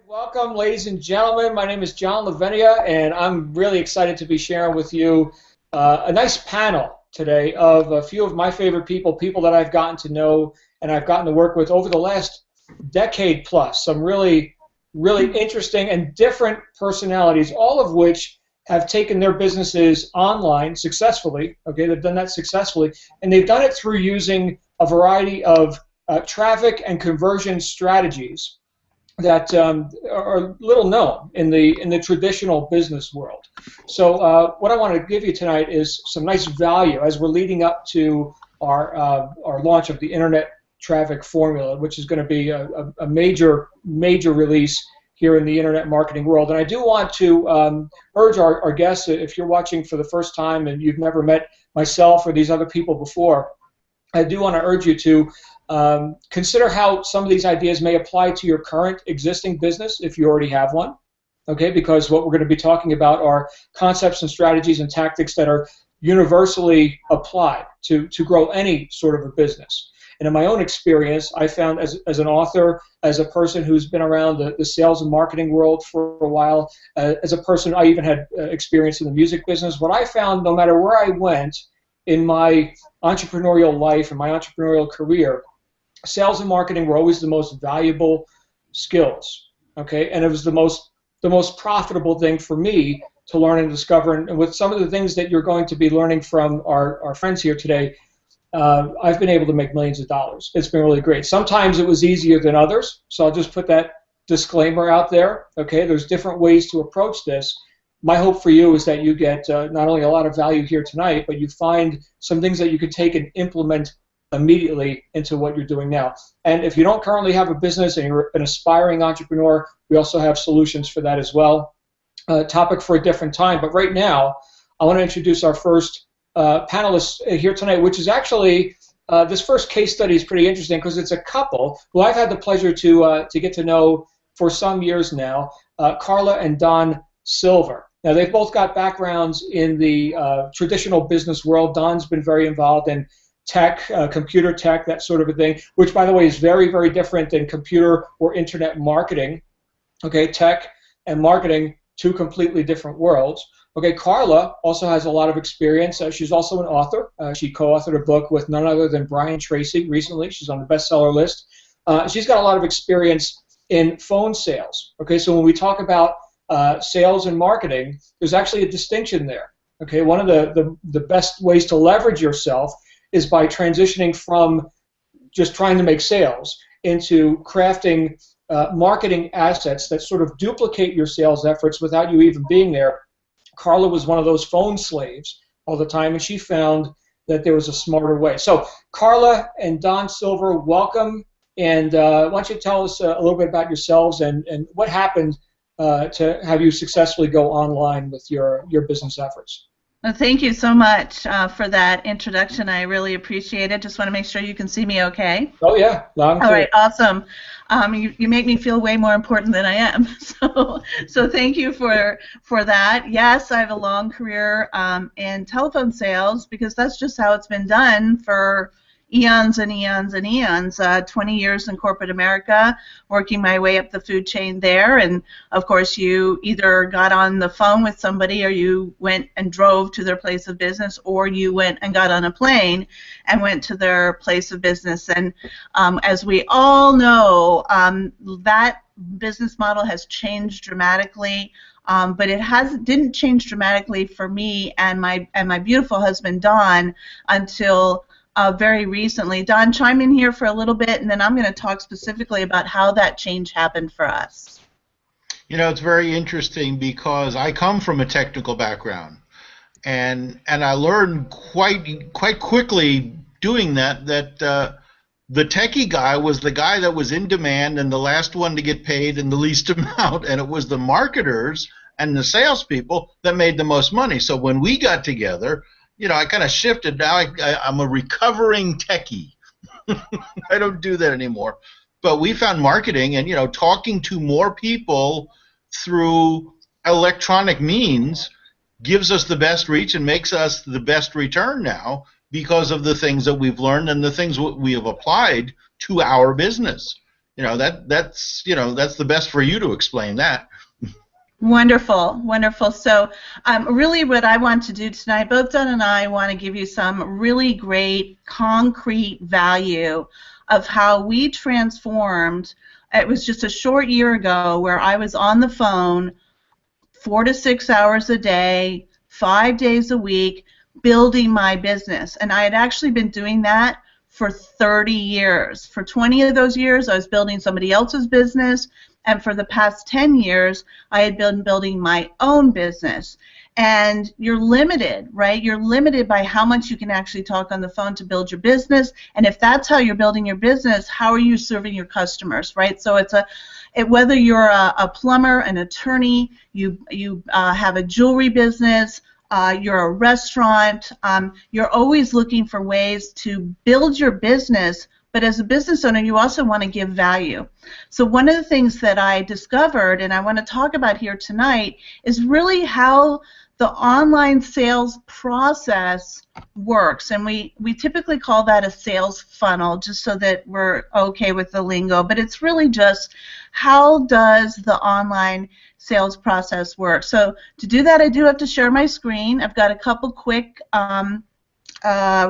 Welcome, ladies and gentlemen. My name is John Lavenia, and I'm really excited to be sharing with you a nice panel today of a few of my favorite people that I've gotten to know and I've gotten to work with over the last decade plus. Some really interesting and different personalities, all of which have taken their businesses online successfully. Okay, they've done that successfully, and they've done it through using a variety of traffic and conversion strategies that are little known in the traditional business world. So what I want to give you tonight is some nice value as we're leading up to our launch of the Internet Traffic Formula, which is going to be a major release here in the Internet marketing world. And I do want to urge our guests, if you're watching for the first time and you've never met myself or these other people before, I do want to urge you to consider how some of these ideas may apply to your current existing business if you already have one, okay? Because what we're going to be talking about are concepts and strategies and tactics that are universally applied to grow any sort of a business. And in my own experience, I found as an author, as a person who's been around the sales and marketing world for a while, as a person, I even had experience in the music business. What I found, no matter where I went in my entrepreneurial life and my entrepreneurial career, sales and marketing were always the most valuable skills, okay? And it was the most profitable thing for me to learn and discover. And with some of the things that you're going to be learning from our friends here today, I've been able to make millions of dollars. It's been really great. Sometimes it was easier than others, so I'll just put that disclaimer out there, okay? There's different ways to approach this. My hope for you is that you get not only a lot of value here tonight, but you find some things that you could take and implement immediately into what you're doing now. And if you don't currently have a business and you're an aspiring entrepreneur, we also have solutions for that as well. Topic for a different time, but right now I want to introduce our first panelist here tonight, which is actually this first case study is pretty interesting because it's a couple who I've had the pleasure to get to know for some years now, Carla and Don Silver. Now, they've both got backgrounds in the traditional business world. Don's been very involved in tech, computer tech, that sort of a thing, which, by the way, is very different than computer or internet marketing. Okay, tech and marketing, two completely different worlds. Okay, Carla also has a lot of experience. She's also an author. She co-authored a book with none other than Brian Tracy recently. She's on the bestseller list. She's got a lot of experience in phone sales. Okay, so when we talk about sales and marketing, there's actually a distinction there. Okay, one of the best ways to leverage yourself is by transitioning from just trying to make sales into crafting marketing assets that sort of duplicate your sales efforts without you even being there. Carla was one of those phone slaves all the time, and she found that there was a smarter way. So Carla and Don Silver, welcome, and why don't you tell us a little bit about yourselves and what happened to have you successfully go online with your business efforts. Well, thank you so much for that introduction. I really appreciate it. Just want to make sure you can see me okay. Oh, yeah. Loud and clear. All right, awesome. You make me feel way more important than I am. So thank you for that. Yes, I have a long career in telephone sales because that's just how it's been done for eons and eons and eons, 20 years in corporate America, working my way up the food chain there. And, of course, you either got on the phone with somebody or you went and drove to their place of business or you went and got on a plane and went to their place of business. And as we all know, that business model has changed dramatically. But it didn't change dramatically for me and my beautiful husband, Don, until very recently. Don, chime in here for a little bit, and then I'm going to talk specifically about how that change happened for us. You know, it's very interesting because I come from a technical background, and I learned quite quickly doing that the techie guy was the guy that was in demand and the last one to get paid in the least amount, and it was the marketers and the salespeople that made the most money. So when we got together, you know, I kind of shifted. Now I'm a recovering techie. I don't do that anymore. But we found marketing and, you know, talking to more people through electronic means gives us the best reach and makes us the best return now because of the things that we've learned and the things we have applied to our business. that's that's the best for you to explain that. Wonderful, wonderful. So really what I want to do tonight, both Don and I want to give you some really great concrete value of how we transformed. It was just a short year ago where I was on the phone 4 to 6 hours a day, 5 days a week, building my business. And I had actually been doing that for 30 years. For 20 of those years, I was building somebody else's business. And for the past 10 years, I had been building my own business. And you're limited, right? You're limited by how much you can actually talk on the phone to build your business. And if that's how you're building your business, how are you serving your customers, right? So whether you're a plumber, an attorney, you have a jewelry business, you're a restaurant, you're always looking for ways to build your business. But as a business owner, you also want to give value. So one of the things that I discovered, and I want to talk about here tonight, is really how the online sales process works. And we typically call that a sales funnel, just so that we're okay with the lingo. But it's really just how does the online sales process work. So to do that, I do have to share my screen. I've got a couple quick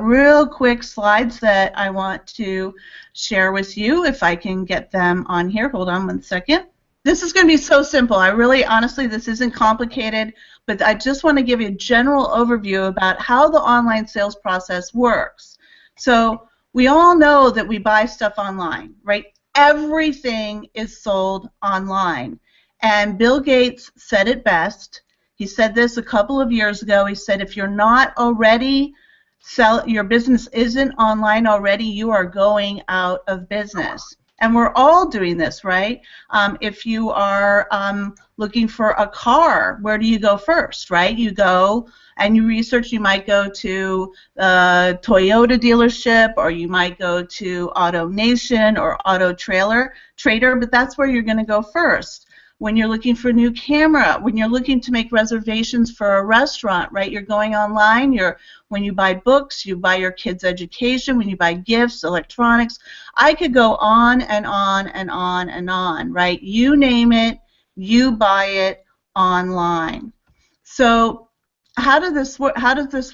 real quick slides that I want to share with you, if I can get them on here. Hold on one second. This is going to be so simple. Honestly, this isn't complicated, but I just want to give you a general overview about how the online sales process works. So we all know that we buy stuff online, right? Everything is sold online. And Bill Gates said it best. He said this a couple of years ago. He said, if you're not already your business isn't online already, you are going out of business. And we're all doing this, right? If you are looking for a car, where do you go first, right? You go and you research. You might go to a Toyota dealership, or you might go to AutoNation or Auto Trader, but that's where you're going to go first. When you're looking for a new camera, when you're looking to make reservations for a restaurant, right? You're going online. When you buy books, you buy your kids' education. When you buy gifts, electronics, I could go on and on and on and on, right? You name it, you buy it online. So how does this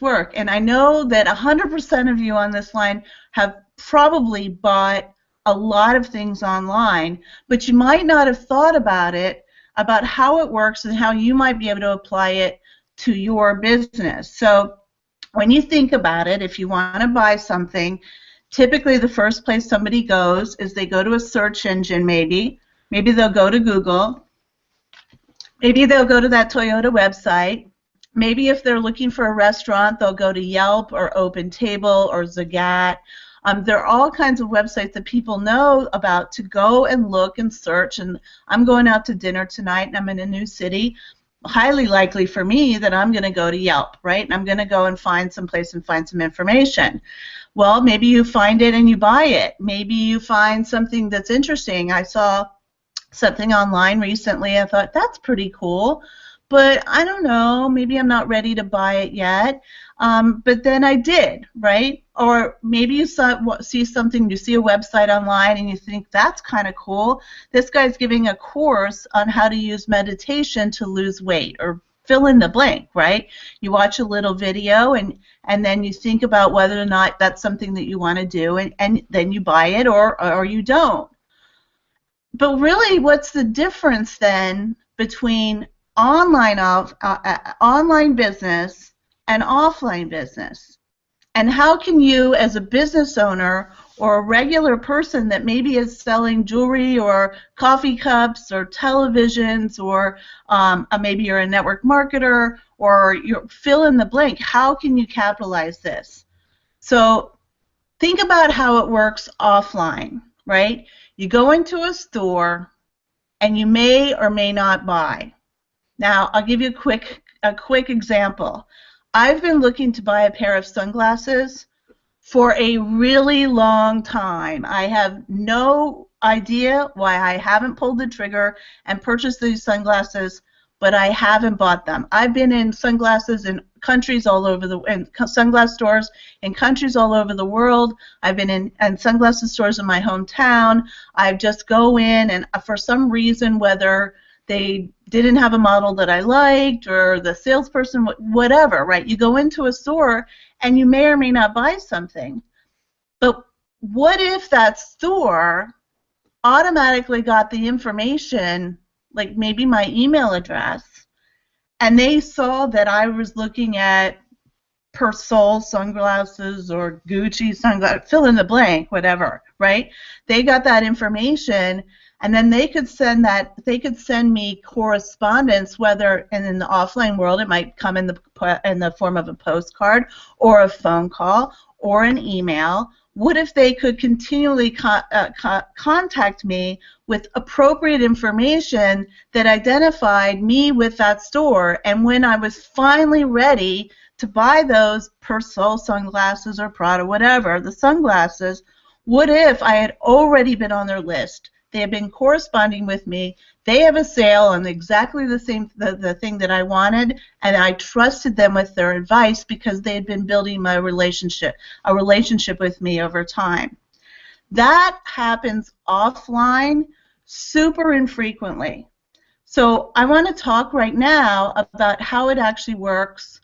work? And I know that 100% of you on this line have probably bought a lot of things online, but you might not have thought about how it works and how you might be able to apply it to your business. So when you think about it, if you want to buy something, typically the first place somebody goes is they go to a search engine. Maybe they'll go to Google. Maybe they'll go to that Toyota website. Maybe if they're looking for a restaurant, they'll go to Yelp or OpenTable or Zagat. There are all kinds of websites that people know about to go and look and search. And I'm going out to dinner tonight, and I'm in a new city. Highly likely for me that I'm going to go to Yelp, right? And I'm going to go and find some place and find some information. Well, maybe you find it and you buy it. Maybe you find something that's interesting. I saw something online recently. I thought, that's pretty cool. But I don't know, maybe I'm not ready to buy it yet. But then I did, right? Or maybe you see something, you see a website online and you think, that's kind of cool. This guy's giving a course on how to use meditation to lose weight, or fill in the blank, right? You watch a little video and then you think about whether or not that's something that you want to do, and then you buy it or you don't. But really, what's the difference then between online business and offline business? And how can you, as a business owner or a regular person that maybe is selling jewelry or coffee cups or televisions, or maybe you're a network marketer, or you fill in the blank, how can you capitalize this? So think about how it works offline, right? You go into a store and you may or may not buy. Now, I'll give you a quick example. I've been looking to buy a pair of sunglasses for a really long time. I have no idea why I haven't pulled the trigger and purchased these sunglasses, but I haven't bought them. I've been in sunglasses in countries all over in sunglass stores in countries all over the world. I've been in sunglasses stores in my hometown. I just go in, and for some reason, whether they didn't have a model that I liked or the salesperson, whatever, right? You go into a store and you may or may not buy something. But what if that store automatically got the information, like maybe my email address, and they saw that I was looking at Persol sunglasses or Gucci sunglasses, fill in the blank, whatever, right? They got that information, and then they could send me correspondence, whether in the offline world it might come in the form of a postcard or a phone call or an email. What if they could continually contact me with appropriate information that identified me with that store, and when I was finally ready to buy those Persol sunglasses or Prada, whatever, the sunglasses, what if I had already been on their list? They have been corresponding with me. They have a sale on exactly the same the thing that I wanted, and I trusted them with their advice because they had been building a relationship with me over time. That happens offline super infrequently. So I want to talk right now about how it actually works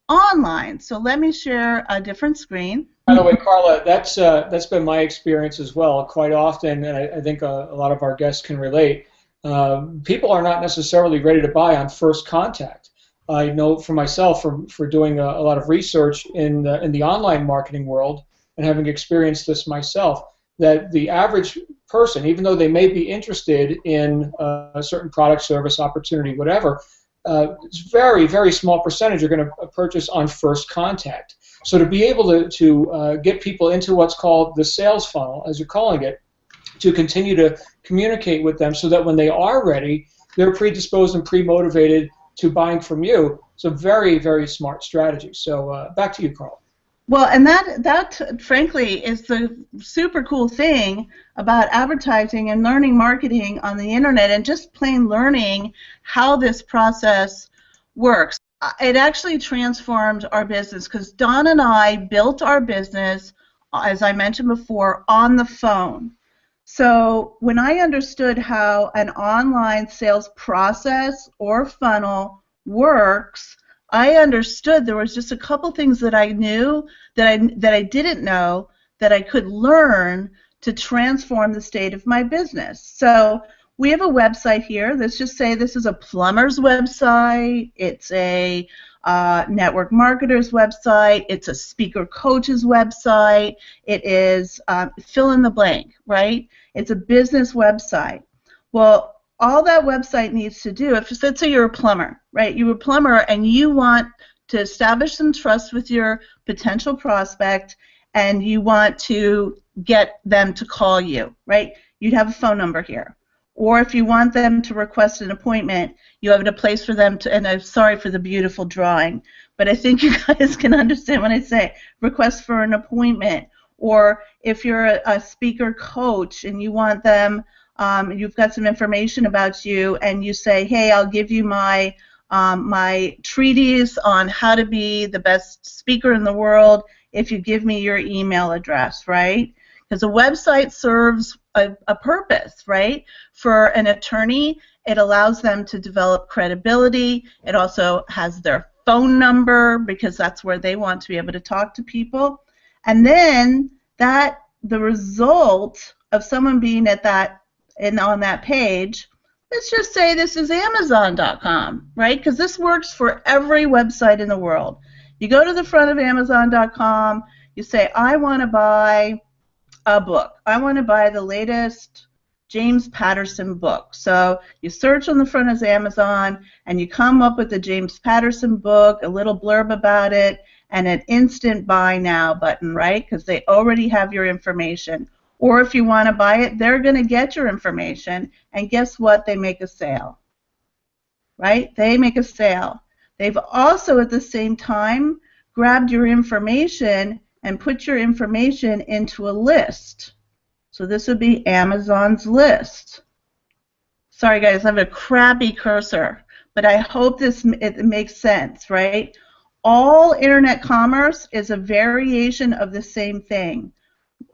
online. So let me share a different screen. By the way, Carla, that's been my experience as well. Quite often, and I think a lot of our guests can relate, people are not necessarily ready to buy on first contact. I know for myself, for doing a lot of research in the online marketing world and having experienced this myself, that the average person, even though they may be interested in a certain product, service, opportunity, whatever, it's very, very small percentage are going to purchase on first contact. So to be able to get people into what's called the sales funnel, as you're calling it, to continue to communicate with them so that when they are ready, they're predisposed and pre-motivated to buying from you. It's a very, very smart strategy. So back to you, Carl. Well, and that frankly is the super cool thing about advertising and learning marketing on the internet, and just plain learning how this process works. It actually transformed our business because Don and I built our business, as I mentioned before, on the phone. So when I understood how an online sales process or funnel works, I understood there was just a couple things that I knew that I didn't know that I could learn to transform the state of my business. So we have a website here. Let's just say this is a plumber's website. It's a network marketer's website. It's a speaker coach's website. It is fill in the blank, right? It's a business website. Well, all that website needs to do, if let's say you're a plumber, right? You're a plumber and you want to establish some trust with your potential prospect, and you want to get them to call you, right? You'd have a phone number here. Or if you want them to request an appointment, you have a place for them to, and I'm sorry for the beautiful drawing, but I think you guys can understand when I say request for an appointment. Or if you're a speaker coach and you want them, you've got some information about you, and you say, hey, I'll give you my my treatise on how to be the best speaker in the world if you give me your email address, right? Because a website serves a purpose, right? For an attorney, it allows them to develop credibility. It also has their phone number because that's where they want to be able to talk to people. And then the result of someone being at that on that page, let's just say this is Amazon.com, right? Because this works for every website in the world. You go to the front of Amazon.com, you say, I want to buy a book. I want to buy the latest James Patterson book. So you search on the front of Amazon, and you come up with the James Patterson book, a little blurb about it, and an instant buy now button, right? Because they already have your information. Or if you want to buy it, they're going to get your information, and guess what? They make a sale, right? They make a sale. They've also at the same time grabbed your information and put your information into a list. So this would be Amazon's list. Sorry guys, I have a crappy cursor, but I hope it makes sense, right? All internet commerce is a variation of the same thing.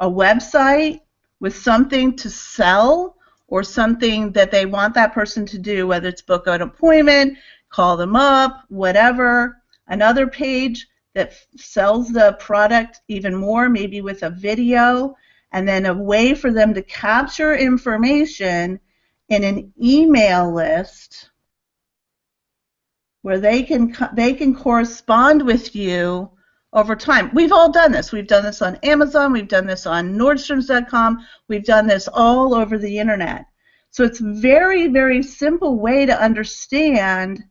A website with something to sell or something that they want that person to do, whether it's book an appointment, call them up, whatever. Another page that sells the product even more, maybe with a video, and then a way for them to capture information in an email list where they can correspond with you over time. We've all done this. We've done this on Amazon. We've done this on Nordstroms.com. We've done this all over the internet. So it's a very, very simple way to understand,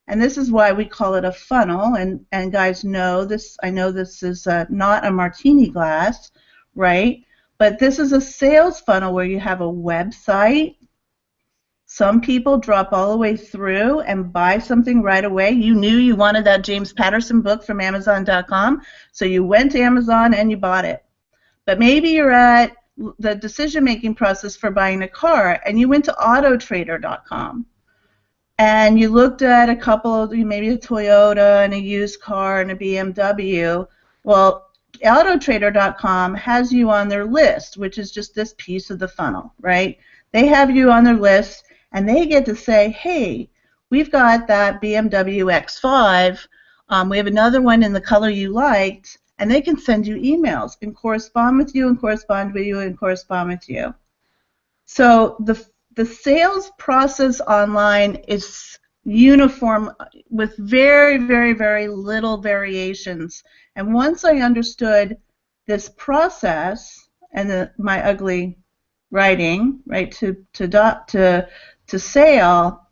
and this is why we call it a funnel. And guys know this. I know this is not a martini glass, right? But this is a sales funnel where you have a website. Some people drop all the way through and buy something right away. You knew you wanted that James Patterson book from Amazon.com, so you went to Amazon and you bought it. But maybe you're at the decision-making process for buying a car, and you went to Autotrader.com, and you looked at a couple of, maybe a Toyota and a used car and a BMW. Well, Autotrader.com has you on their list, which is just this piece of the funnel, right? They have you on their list, and they get to say, hey, we've got that BMW X5, we have another one in the color you liked, and they can send you emails and correspond with you and correspond with you and correspond with you. So the sales process online is uniform with very, very, very little variations. And once I understood this process and my ugly writing, right, to sale,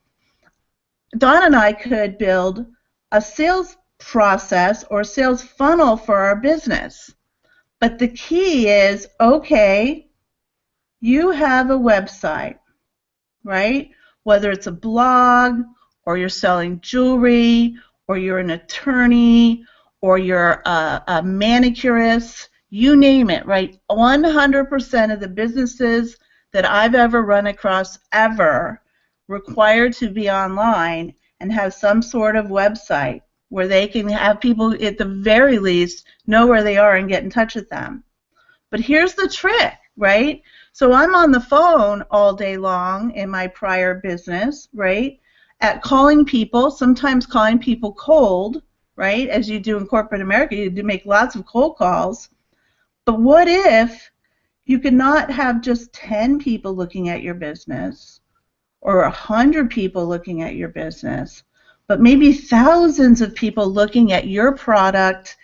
Don and I could build a sales process or sales funnel for our business. But the key is, okay, you have a website, right? Whether it's a blog, or you're selling jewelry, or you're an attorney, or you're a manicurist, you name it, right? 100% of the businesses that I've ever run across ever required to be online and have some sort of website where they can have people at the very least know where they are and get in touch with them. But here's the trick, right? So I'm on the phone all day long in my prior business, right, at calling people, sometimes calling people cold, right, as you do in corporate America. You do make lots of cold calls. But what if you could not have just 10 people looking at your business or 100 people looking at your business, but maybe thousands of people looking at your product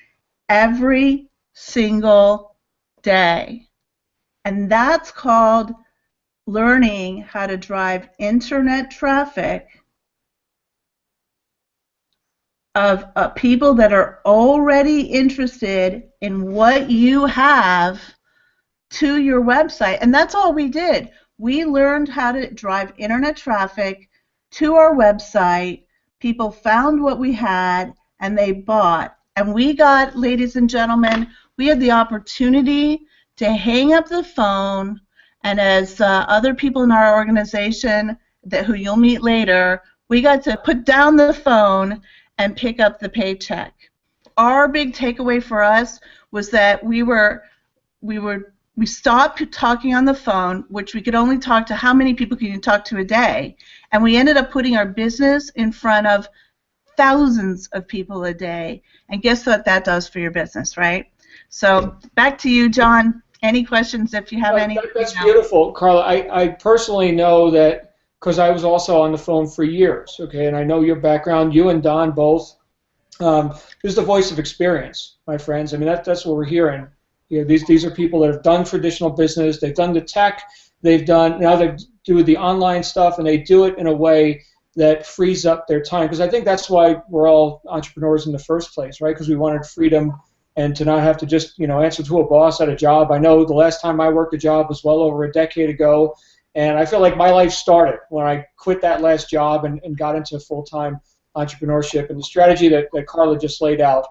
every single day? And that's called learning how to drive internet traffic of people that are already interested in what you have to your website. And that's all we did. We learned how to drive internet traffic to our website. People found what we had and they bought. And we got, ladies and gentlemen, we had the opportunity to hang up the phone, and as other people in our organization who you'll meet later, we got to put down the phone and pick up the paycheck. Our big takeaway for us was that we stopped talking on the phone, which we could only talk to how many people can you talk to a day, and we ended up putting our business in front of thousands of people a day. And guess what that does for your business, right? So back to you, John. Any questions if you have any? That's beautiful, Carla. I personally know that because I was also on the phone for years, okay, and I know your background, you and Don both. This is the voice of experience, my friends. I mean, that's what we're hearing. You know, these are people that have done traditional business, they've done the tech, now they do the online stuff, and they do it in a way that frees up their time. Because I think that's why we're all entrepreneurs in the first place, right? Because we wanted freedom and to not have to just, answer to a boss at a job. I know the last time I worked a job was well over a decade ago, and I feel like my life started when I quit that last job and got into full-time entrepreneurship. And the strategy that Carla just laid out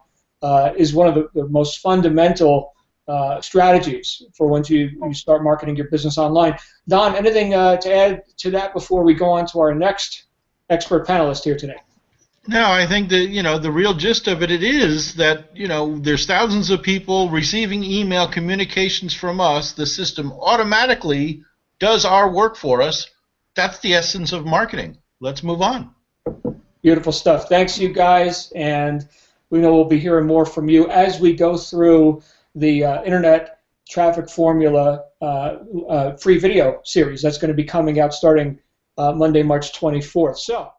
is one of the most fundamental strategies for once you start marketing your business online. Don, anything to add to that before we go on to our next expert panelist here today. No, I think that, the real gist of it is that, there's thousands of people receiving email communications from us. The system automatically does our work for us. That's the essence of marketing. Let's move on. Beautiful stuff. Thanks, you guys, and we know we'll be hearing more from you as we go through the Internet Traffic Formula free video series that's going to be coming out starting Monday, March 24th. So